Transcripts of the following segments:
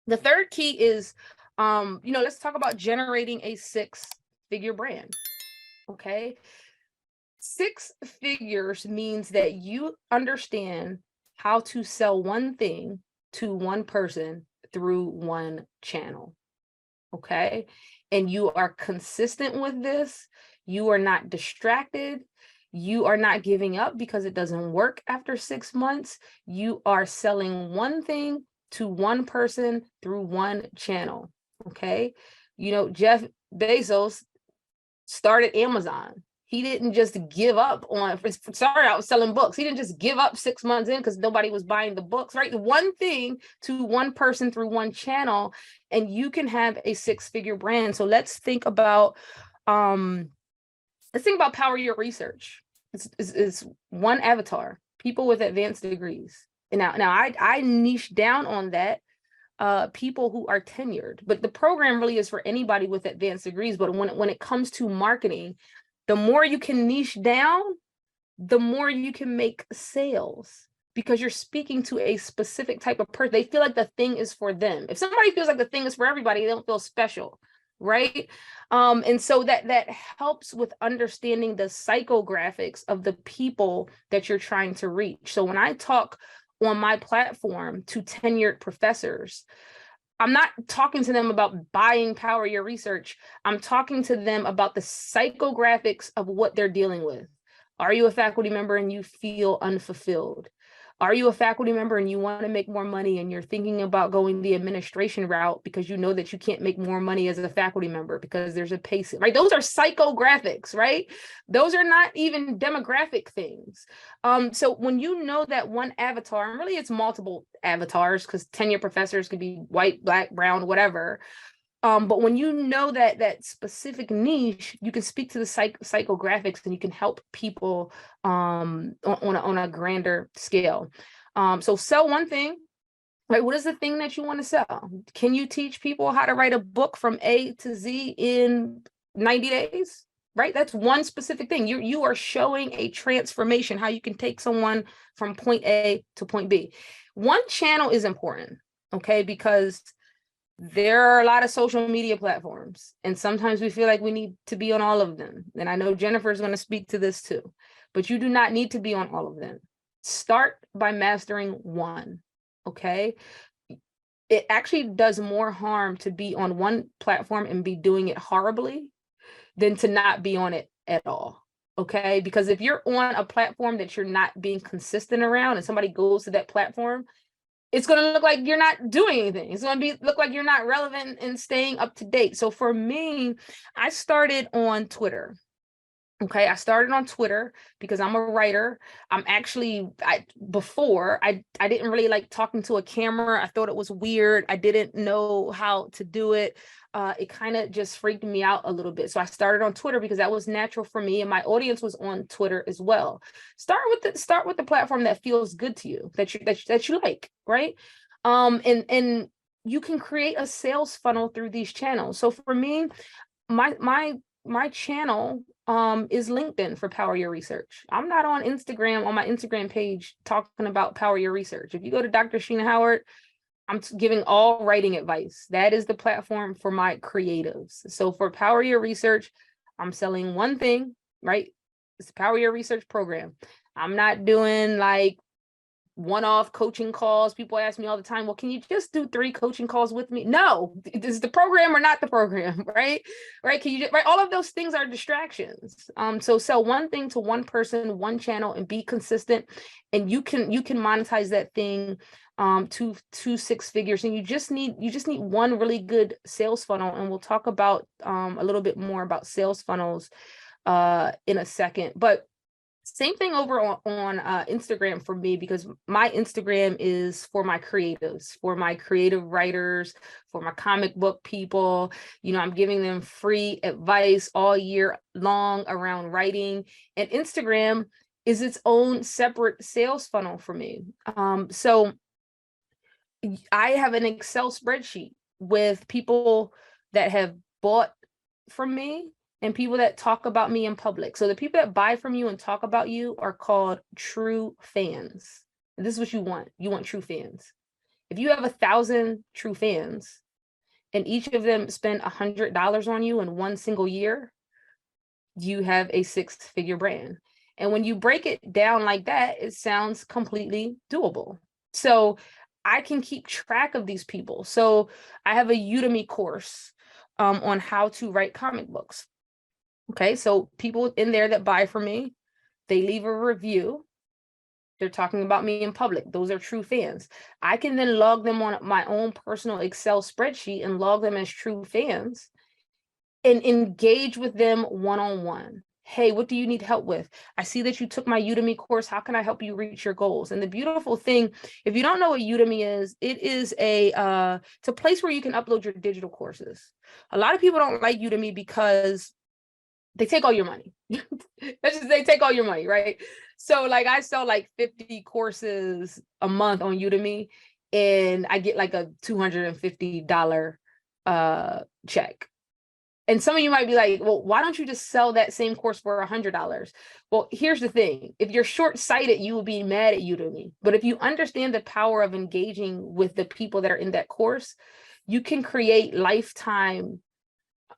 The third key is, let's talk about generating a 6-figure brand. Okay. 6 figures means that you understand how to sell one thing to one person through one channel. Okay. And you are consistent with this. You are not distracted. You are not giving up because it doesn't work after 6 months. You are selling one thing to one person through one channel. Okay. Jeff Bezos started Amazon. He didn't just give up on, sorry, I was selling books. He didn't just give up 6 months in because nobody was buying the books, right? One thing to one person through one channel, and you can have a 6-figure brand. So let's think about Power Your Research. It's one avatar, people with advanced degrees. And now I niche down on that, people who are tenured, but the program really is for anybody with advanced degrees. But when it comes to marketing, the more you can niche down, the more you can make sales, because you're speaking to a specific type of person. They feel like the thing is for them. If somebody feels like the thing is for everybody, they don't feel special, right? And so that helps with understanding the psychographics of the people that you're trying to reach. So when I talk on my platform to tenured professors, I'm not talking to them about buying Power Your Research. I'm talking to them about the psychographics of what they're dealing with. Are you a faculty member and you feel unfulfilled? Are you a faculty member and you want to make more money and you're thinking about going the administration route because you know that you can't make more money as a faculty member because there's a pay, right? Those are psychographics, right? Those are not even demographic things. So when you know that one avatar, and really it's multiple avatars because tenure professors could be white, black, brown, whatever. But when you know that specific niche, you can speak to the psychographics and you can help people on a grander scale. So sell one thing, right? What is the thing that you want to sell? Can you teach people how to write a book from A to Z in 90 days? Right? That's one specific thing. You are showing a transformation, how you can take someone from point A to point B. One channel is important, okay? Because there are a lot of social media platforms, and sometimes we feel like we need to be on all of them. And I know Jennifer is going to speak to this too, but you do not need to be on all of them. Start by mastering one, okay? It actually does more harm to be on one platform and be doing it horribly than to not be on it at all, okay? Because if you're on a platform that you're not being consistent around and somebody goes to that platform, it's going to look like you're not doing anything. It's going to look like you're not relevant and staying up to date. So for me, I started on Twitter. Okay, I started on Twitter because I'm a writer. I'm actually, before, I didn't really like talking to a camera. I thought it was weird. I didn't know how to do it. It kind of just freaked me out a little bit. So I started on Twitter because that was natural for me, and my audience was on Twitter as well. Start with the platform that feels good to you, that you like, right? And you can create a sales funnel through these channels. So for me, my channel is LinkedIn for Power Your Research. I'm not on Instagram, on my Instagram page, talking about Power Your Research. If you go to Dr. Sheena Howard, I'm giving all writing advice. That is the platform for my creatives. So for Power Your Research, I'm selling one thing, right? It's the Power Your Research program. I'm not doing like one-off coaching calls. People ask me all the time, well, can you just do 3 coaching calls with me? No, is the program or not the program, right? Right? Can you just, right? All of those things are distractions. So sell one thing to one person, one channel, and be consistent. And you can monetize that thing to 6 figures. And you just need one really good sales funnel. And we'll talk about a little bit more about sales funnels in a second. But same thing over on Instagram for me, because my Instagram is for my creatives, for my creative writers, for my comic book people. I'm giving them free advice all year long around writing. And Instagram is its own separate sales funnel for me. So I have an Excel spreadsheet with people that have bought from me and people that talk about me in public. So the people that buy from you and talk about you are called true fans. And this is what you want. You want true fans. If you have 1,000 true fans and each of them spend $100 on you in one single year, you have a 6-figure brand. And when you break it down like that, it sounds completely doable. So I can keep track of these people. So I have a Udemy course on how to write comic books. Okay, so people in there that buy from me, they leave a review. They're talking about me in public. Those are true fans. I can then log them on my own personal Excel spreadsheet and log them as true fans and engage with them one-on-one. Hey, what do you need help with? I see that you took my Udemy course. How can I help you reach your goals? And the beautiful thing, if you don't know what Udemy is, it is it's a place where you can upload your digital courses. A lot of people don't like Udemy because they take all your money. They take all your money, right? So like I sell like 50 courses a month on Udemy and I get like a $250 check. And some of you might be like, well, why don't you just sell that same course for $100? Well, here's the thing. If you're short-sighted, you will be mad at Udemy. But if you understand the power of engaging with the people that are in that course, you can create lifetime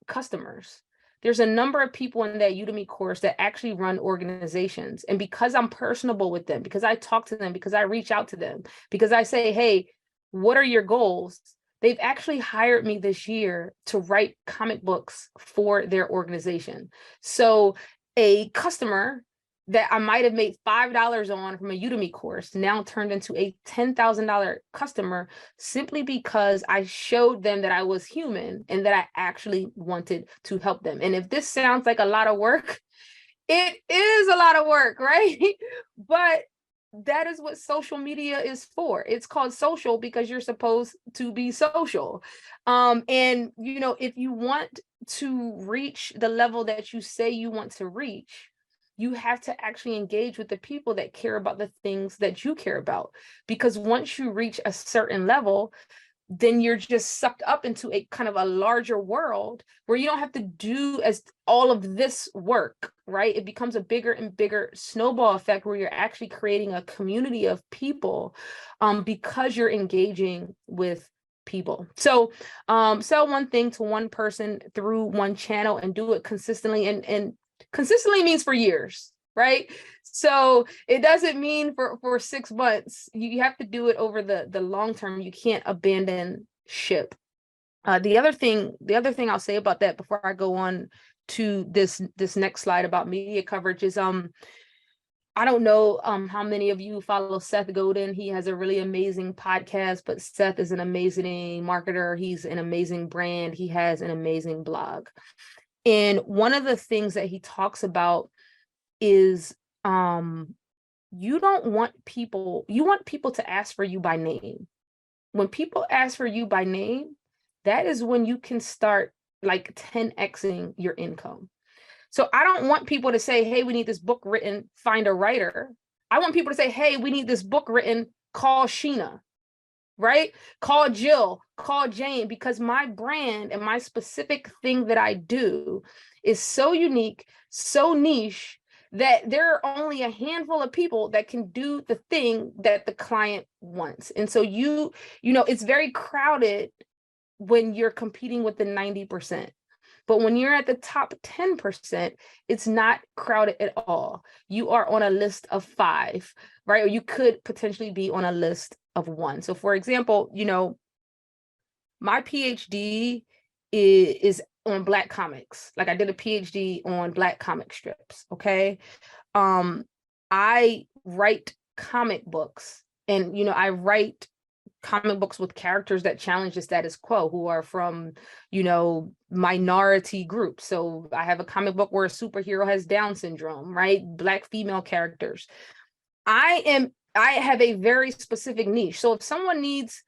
customers. There's a number of people in that Udemy course that actually run organizations. And because I'm personable with them, because I talk to them, because I reach out to them, because I say, hey, what are your goals? They've actually hired me this year to write comic books for their organization. So a customer that I might have made $5 on from a Udemy course now turned into a $10,000 customer simply because I showed them that I was human and that I actually wanted to help them. And if this sounds like a lot of work, it is a lot of work, right? But that is what social media is for. It's called social because you're supposed to be social. And you know, if you want to reach the level that you say you want to reach, you have to actually engage with the people that care about the things that you care about. Because once you reach a certain level, then you're just sucked up into a kind of a larger world where you don't have to do as all of this work, right? It becomes a bigger and bigger snowball effect where you're actually creating a community of people because you're engaging with people. So sell one thing to one person through one channel and do it consistently. And consistently means for years, right? So it doesn't mean for 6 months. You have to do it over the long term. You can't abandon ship. The other thing I'll say about that before I go on to this next slide about media coverage is I don't know how many of you follow Seth Godin. He has a really amazing podcast, but Seth is an amazing marketer. He's an amazing brand. He has an amazing blog. And one of the things that he talks about is you want people to ask for you by name. When people ask for you by name, that is when you can start like 10xing your income. So I don't want people to say, hey, we need this book written, find a writer. I want people to say, hey, we need this book written, call Sheena, right? Call Jill, call Jane, because my brand and my specific thing that I do is so unique, so niche, that there are only a handful of people that can do the thing that the client wants. And so you know, it's very crowded when you're competing with the 90%. But when you're at the top 10%, it's not crowded at all. You are on a list of 5, right? Or you could potentially be on a list of 1. So for example, you know, my PhD is on Black comics. Like I did a PhD on Black comic strips, okay? I write comic books and, you know, I write comic books with characters that challenge the status quo, who are from, you know, minority groups. So I have a comic book where a superhero has Down syndrome, right? Black female characters. I have a very specific niche. So if someone needs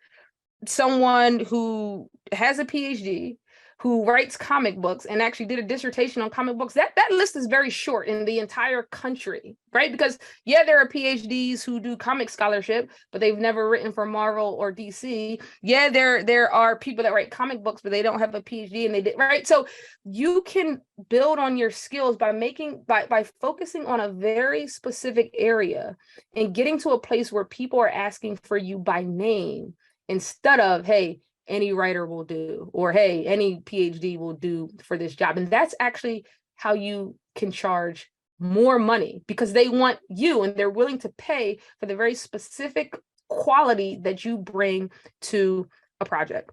someone who has a PhD, who writes comic books and actually did a dissertation on comic books, that list is very short in the entire country, right? Because yeah, there are PhDs who do comic scholarship, but they've never written for Marvel or DC. Yeah, there are people that write comic books, but they don't have a PhD and they did, right? So you can build on your skills by focusing on a very specific area and getting to a place where people are asking for you by name. instead of, hey, any writer will do, or hey, any PhD will do for this job. And that's actually how you can charge more money, because they want you and they're willing to pay for the very specific quality that you bring to a project.